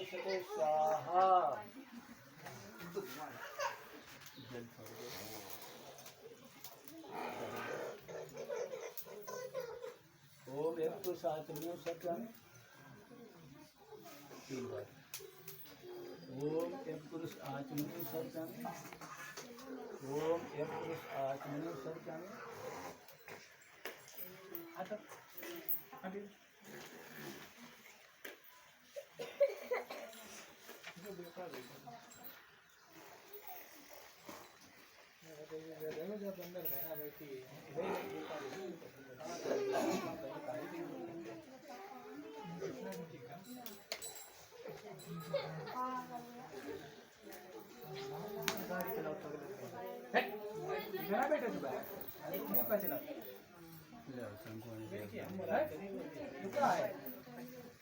सके स्वाहा। ओम एक तो सातवें सत्यम 3 बार। ओम एक पुरुष आत्मनि सत्यम। ओम एक पुरुष आत्मनि सत्यम।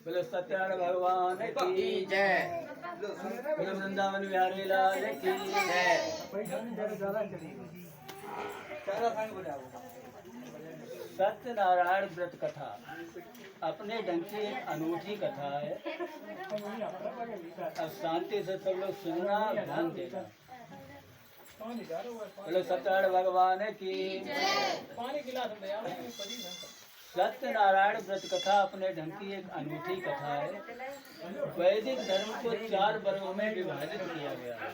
बोले सत्यानारायण भगवान की जय। बोले वृंदावन बिहारी लाल की जय। सत्यनारायण व्रत कथा अपने ढंग की एक अनूठी कथा है। अब शांति से सब लोग सुनना, ध्यान देना। बोले सत्यनारायण भगवान की सत्यनारायण व्रत कथा अपने ढंग की एक अनूठी कथा है। वैदिक धर्म को 4 वर्गों में विभाजित किया गया है।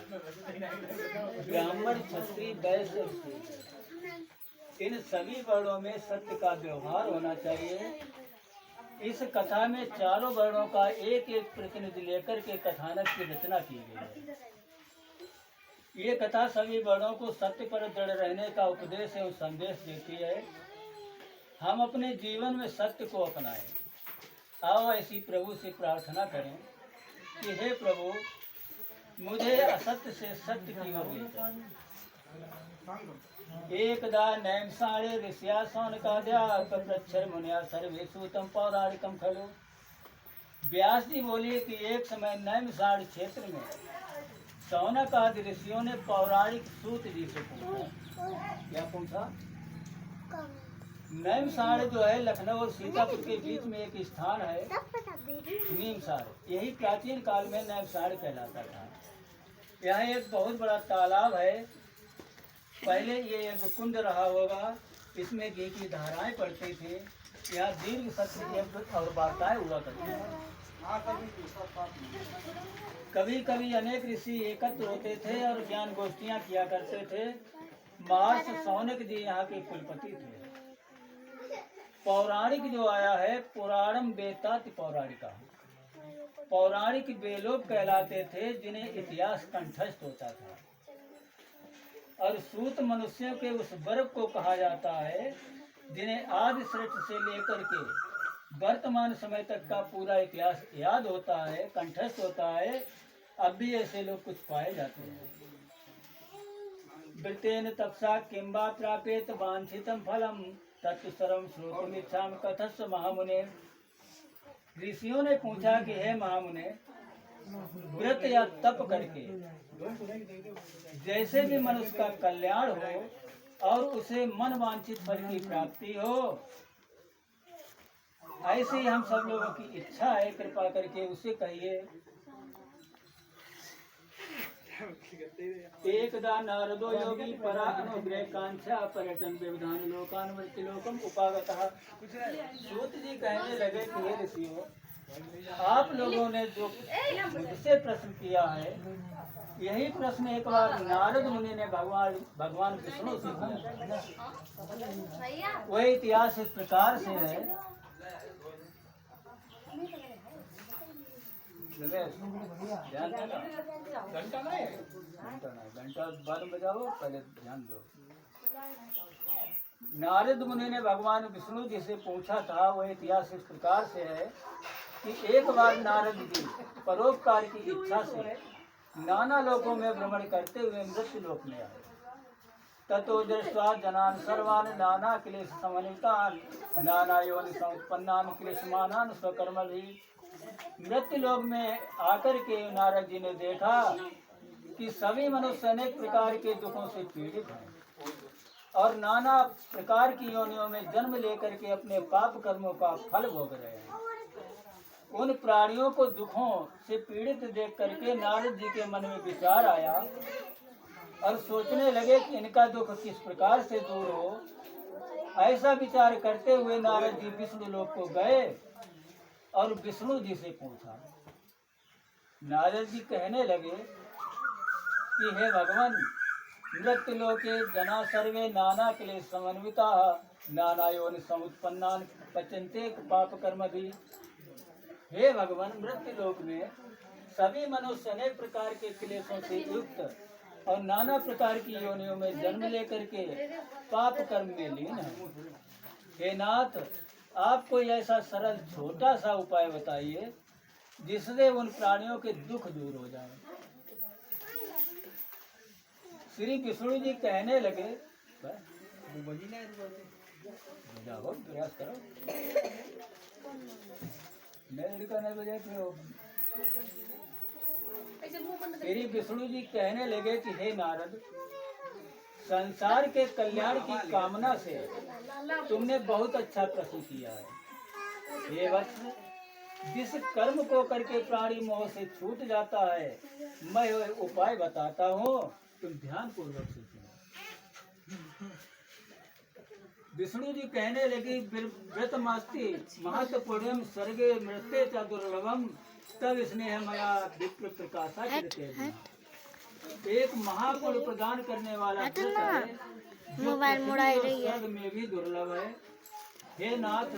ब्राह्मण, क्षत्रिय, वैश्य और शूद्र। इन सभी वर्णों में सत्य का व्यवहार होना चाहिए। इस कथा में चारों वर्णों का एक एक प्रतिनिधि लेकर के कथानक की रचना की गई है। ये कथा सभी वर्णों को सत्य पर दृढ़ रहने का उपदेश एवं संदेश देती है। हम अपने जीवन में सत्य को अपनाएं। आओ ऐसी प्रभु से प्रार्थना करें कि हे प्रभु, मुझे असत्य से सत्य की ओर ले चल। एकदा नैमसारे ऋषिया सौनकाद्या प्रच्छर मुनिया सर्वेषु तम पौराणिकम खलु। व्यास जी बोले कि एक समय नैमसार क्षेत्र में सौनक आदि ऋषियों ने पौराणिक सूत जी से पूछा। क्या पूछा? नैमसार जो है लखनऊ और सीतापुर के बीच में एक स्थान है, नीमसार। यही प्राचीन काल में नैमसार कहलाता था। यहाँ एक बहुत बड़ा तालाब है। पहले ये एक कुंड रहा होगा, इसमें घी की धाराएं पड़ती थी। यहाँ दीर्घ सत्य और वार्ताएं हुआ करती थी। कभी कभी अनेक ऋषि एकत्र होते थे और ज्ञान गोष्ठियाँ किया करते थे। महर्षि सौनक जी यहाँ के कुलपति थे। पौराणिक जो आया है, पुराणम वेत्ताति पौराणिका। पौराणिक वे लोग कहलाते थे जिन्हें इतिहास कंठस्थ होता था। और सूत मनुष्यों के उस वर्ग को कहा जाता है जिन्हें आदि सृष्टि से लेकर के वर्तमान समय तक का पूरा इतिहास याद होता है, कंठस्थ होता है। अब भी ऐसे लोग कुछ पाए जाते हैं। वृत्तेन तपसा किंबा प्रापेत वांछितम फलम तत्सर्वं श्रोतुमिच्छामि कथस्व महामुने। ऋषियों ने पूछा कि हे महामुने, व्रत या तप करके जैसे भी मनुष्य का कल्याण हो और उसे मन वांछित फल की प्राप्ति हो, ऐसे ही हम सब लोगों की इच्छा है। कृपा करके उसे कहिए। एकदा नारदो योगी परा अनुग्रह कांक्षा पर्यटन व्यवधान लोकानुवृत्ति लोकम उपागतः। सूत जी कहने लगे कि हे ऋषियों, आप लोगों ने जो मुझसे प्रश्न किया है, यही प्रश्न एक बार नारद मुनि ने भगवान विष्णु से किया। वह इतिहास इस प्रकार से है। घंटा बाद में बजाओ, पहले ध्यान दो। नारद मुनि ने भगवान विष्णु जी से पूछा था। वह इतिहास इस प्रकार से है कि एक बार नारद जी परोपकार की इच्छा से नाना लोकों में भ्रमण करते हुए मृत्यु लोक में आए। ततो दृष्ट्वा जनान सर्वान नाना क्लेश समन्वितान नाना योनि समुत्पन्नान क्लेशमानान स्वकर्मभिः। मृत्यु लोक में आकर के नारद जी ने देखा कि सभी मनुष्य अनेक प्रकार के दुखों से पीड़ित हैं और नाना प्रकार की योनियों में जन्म लेकर के अपने पाप कर्मों का फल भोग रहे हैं। उन प्राणियों को दुखों से पीड़ित देख करके नारद जी के मन में विचार आया और सोचने लगे कि इनका दुख किस प्रकार से दूर हो। ऐसा विचार करते हुए नारद जी विष्णु लोक को गए और विष्णु जी से पूछा। नारद जी कहने लगे कि हे भगवान, मृत्यु लोके जना सर्वे नाना क्लेश समन्विता नाना योनि समुत्पन्नान पचन्ते पाप कर्म भी। हे भगवान, मृत्यु लोक में सभी मनुष्य अनेक प्रकार के क्लेशों से युक्त और नाना प्रकार की योनियों में जन्म लेकर के पाप कर्म में लीन है। हे नाथ, आप कोई ऐसा सरल छोटा सा उपाय बताइए जिससे उन प्राणियों के दुख दूर हो जाए। श्री विष्णु जी कहने लगे, जाओ प्रयास करो, नहीं बजाए तो। श्री विष्णु जी कहने लगे कि हे नारद, संसार के कल्याण की कामना से तुमने बहुत अच्छा प्रश्न किया है। हे वत्स, जिस कर्म को करके प्राणी मोह से छूट जाता है, मैं वह उपाय बताता हूँ, तुम ध्यान पूर्वक से सुनो। विष्णु जी कहने लगी, व्रतमास्ति महत्वपूर्णम स्वर्गे मृत्ये च दुर्लभम तब स्नेह मया विप्र प्रकाशा कृते। एक महापुण्य प्रदान करने वाला व्रत है, मोबाइल स्वर्ग में भी दुर्लभ है। हे नाथ,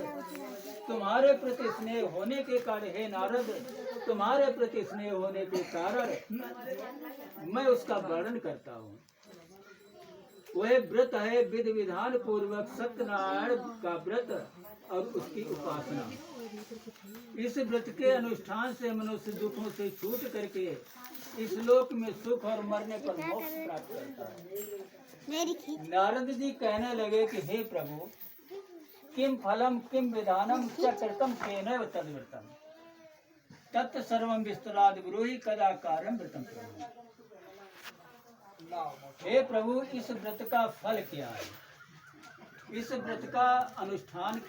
तुम्हारे प्रति स्नेह होने के कारण, हे नारद, तुम्हारे प्रति स्नेह होने के कारण मैं उसका वर्णन करता हूँ। वह व्रत है विधि विधान पूर्वक सत्यनारायण का व्रत और उसकी उपासना। इस व्रत के अनुष्ठान से मनुष्य दुखों से छूट करके इस लोक में सुख और मरने पर मोक्ष प्राप्त करता है। नारद जी कहने लगे कि हे प्रभु, किम फलम किम विधानम च कृतम केनैव तद्व्रतम तत् सर्वं विस्तराद ब्रूहि कदा कार्यं व्रतम प्रभु। हे प्रभु, इस व्रत का फल क्या है? इस व्रत का अनुष्ठान